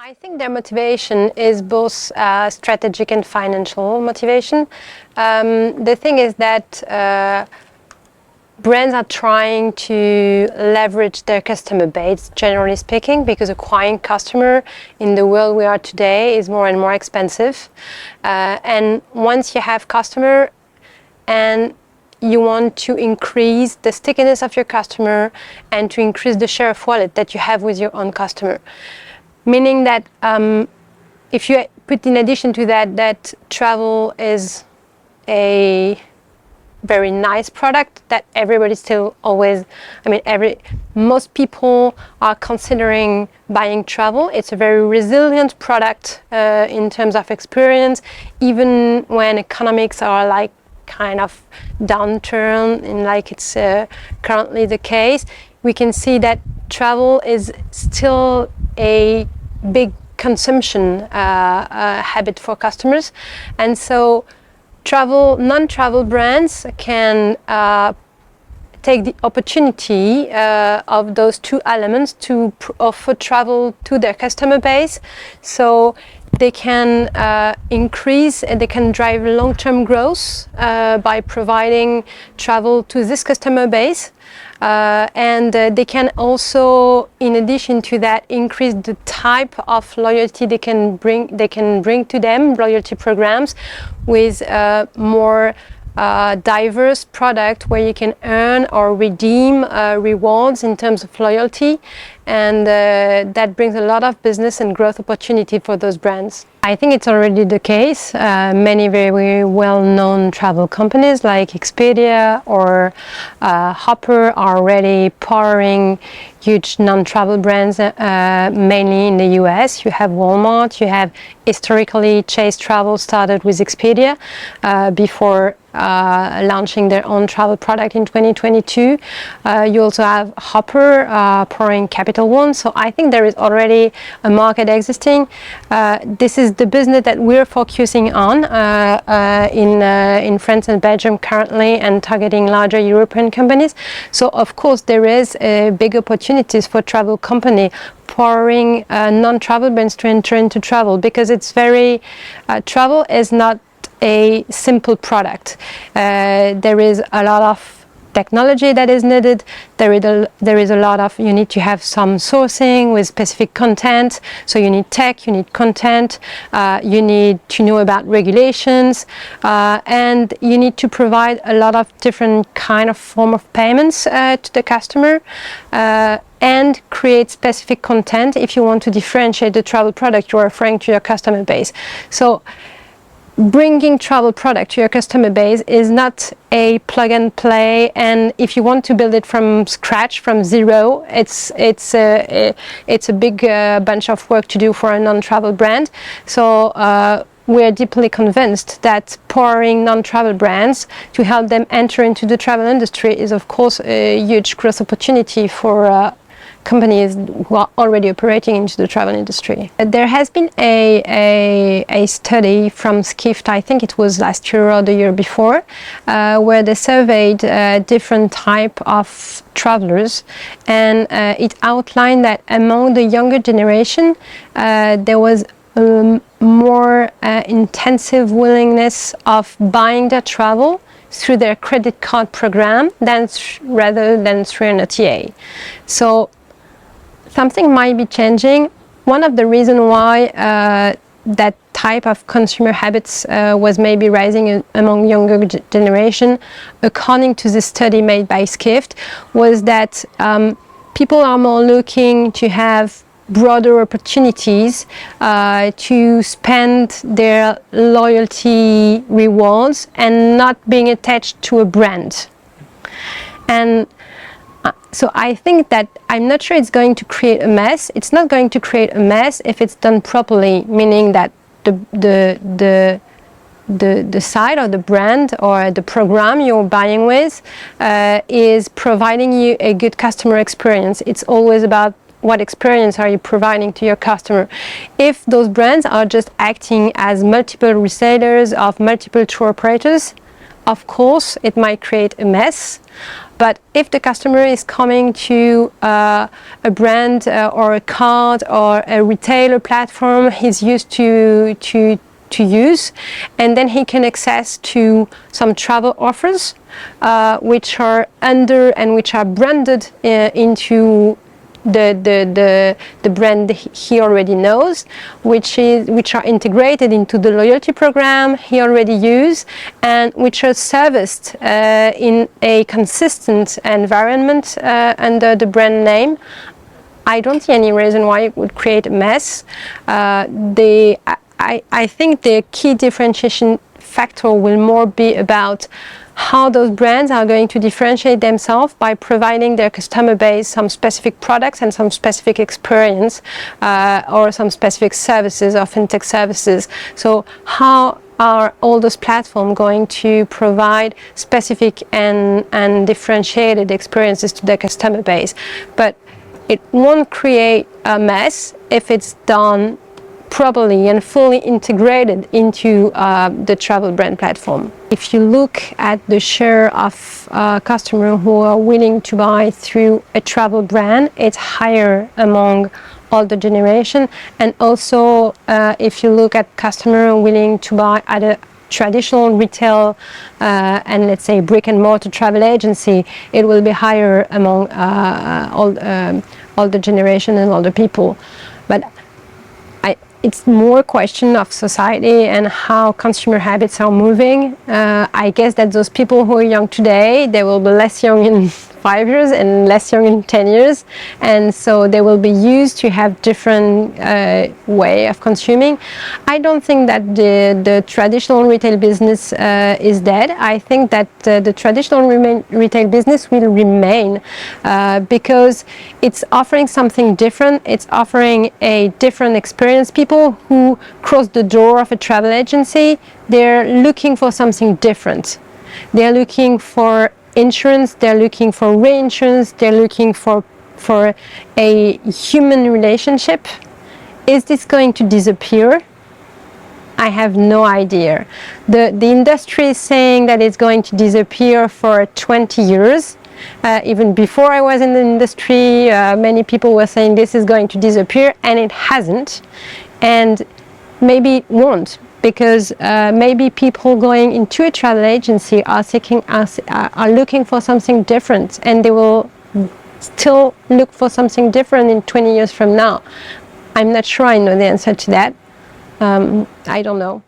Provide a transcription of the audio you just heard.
I think their motivation is both strategic and financial motivation. The thing is that brands are trying to leverage their customer base, generally speaking, because acquiring customer in the world we are today is more and more expensive. And once you have customer and you want to increase the stickiness of your customer and to increase the share of wallet that you have with your own customer. Meaning that if you put in addition to that, that travel is a very nice product that everybody still always, most people are considering buying travel. It's a very resilient product in terms of experience, even when economics are like kind of downturn and like it's currently the case. We can see that travel is still a big consumption habit for customers, and so non-travel brands can take the opportunity of those two elements to offer travel to their customer base, so they can increase and they can drive long-term growth by providing travel to this customer base. And they can also, in addition to that, increase the type of loyalty they can bring to them, loyalty programs with more diverse product where you can earn or redeem rewards in terms of loyalty, and that brings a lot of business and growth opportunity for those brands. I think it's already the case. Many very well-known travel companies like Expedia or Hopper are already powering huge non-travel brands, mainly in the US. You have Walmart, you have historically Chase Travel started with Expedia before launching their own travel product in 2022. You also have Hopper powering Capital One. So I think there is already a market existing. This is the business that we're focusing on in France and Belgium currently, and targeting larger European companies. So of course there is big opportunities for travel company powering non-travel brands to enter into travel, because it's very travel is not a simple product. There is a lot of technology that is needed. There is a lot of, you need to have some sourcing with specific content. So you need tech, you need content, you need to know about regulations, and you need to provide a lot of different kind of form of payments to the customer, and create specific content if you want to differentiate the travel product you are offering to your customer base. So bringing travel product to your customer base is not a plug and play, and if you want to build it from scratch, from zero, it's a big bunch of work to do for a non-travel brand. So we're deeply convinced that powering non-travel brands to help them enter into the travel industry is of course a huge growth opportunity for companies who are already operating into the travel industry. There has been a study from Skift, I think it was last year or the year before, where they surveyed different type of travelers, and it outlined that among the younger generation there was more intensive willingness of buying their travel through their credit card program rather than through an OTA. So something might be changing. One of the reasons why that type of consumer habits was maybe rising among younger generation, according to the study made by Skift, was that people are more looking to have broader opportunities to spend their loyalty rewards and not being attached to a brand. And so I think that I'm not sure it's going to create a mess. It's not going to create a mess if it's done properly, meaning that the site or the brand or the program you're buying with is providing you a good customer experience. It's always about what experience are you providing to your customer. If those brands are just acting as multiple resellers of multiple tour operators, of course it might create a mess. But if the customer is coming to a brand or a card or a retailer platform he's used to use, and then he can access to some travel offers which are under and which are branded into the brand he already knows, which are integrated into the loyalty program he already uses, and which are serviced in a consistent environment under the brand name. I don't see any reason why it would create a mess. I think the key differentiation factor will more be about how those brands are going to differentiate themselves by providing their customer base some specific products and some specific experience or some specific services or fintech services. So how are all those platforms going to provide specific and differentiated experiences to their customer base? But it won't create a mess if it's done properly and fully integrated into the travel brand platform. If you look at the share of customers who are willing to buy through a travel brand, it's higher among all the generation. And also, if you look at customers willing to buy at a traditional retail and let's say brick and mortar travel agency, it will be higher among all the generation and all the people. But it's more a question of society and how consumer habits are moving. I guess that those people who are young today, they will be less young in 5 years and less young in 10 years. And so they will be used to have different way of consuming. I don't think that the traditional retail business is dead. I think that the traditional retail business will remain because it's offering something different. It's offering a different experience. People who cross the door of a travel agency, they're looking for something different. They're looking for insurance, they're looking for reinsurance, they're looking for a human relationship. Is this going to disappear? I have no idea. The industry is saying that it's going to disappear for 20 years. Even before I was in the industry, many people were saying this is going to disappear, and it hasn't. And maybe it won't, because maybe people going into a travel agency are looking for something different, and they will still look for something different in 20 years from now. I'm not sure I know the answer to that. I don't know.